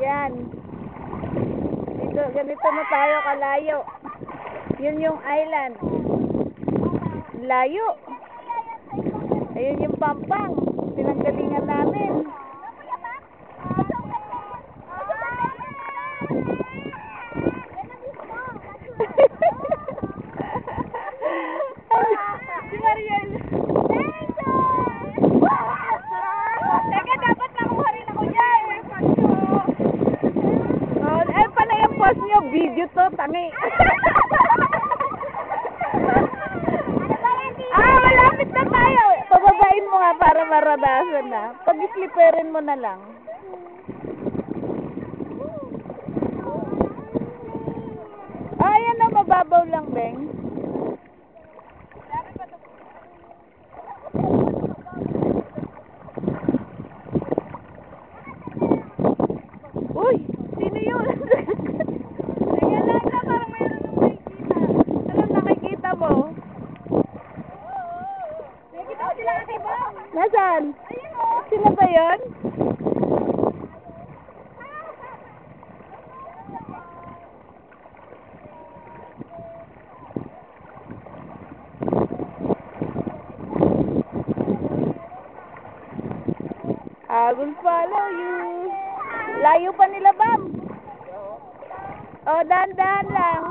Yan. Dito, ganito na tayo kalayo. Yun yung island. Layo. Ayun yung Pampang. Pinanggalingan namin. Si Mariel. Teka, dapat nakuha rin ako dyan. Oh, eh pala yung post nyo. Video to, tangi. Malapit na tayo. Pababain mo nga para maradasan na. Pag-sliperin mo na lang. Ayan na, mababaw lang, Beng. Uy! Sino yun? Teka lang na, parang mayroon nang nakikita. Anong nakikita mo? Nakikita ko sila kakaiba. Nasaan? Ayun o. Sila ba yun? I will follow you. Layo pa nila, Bam. Oh, dahan-dahan lang.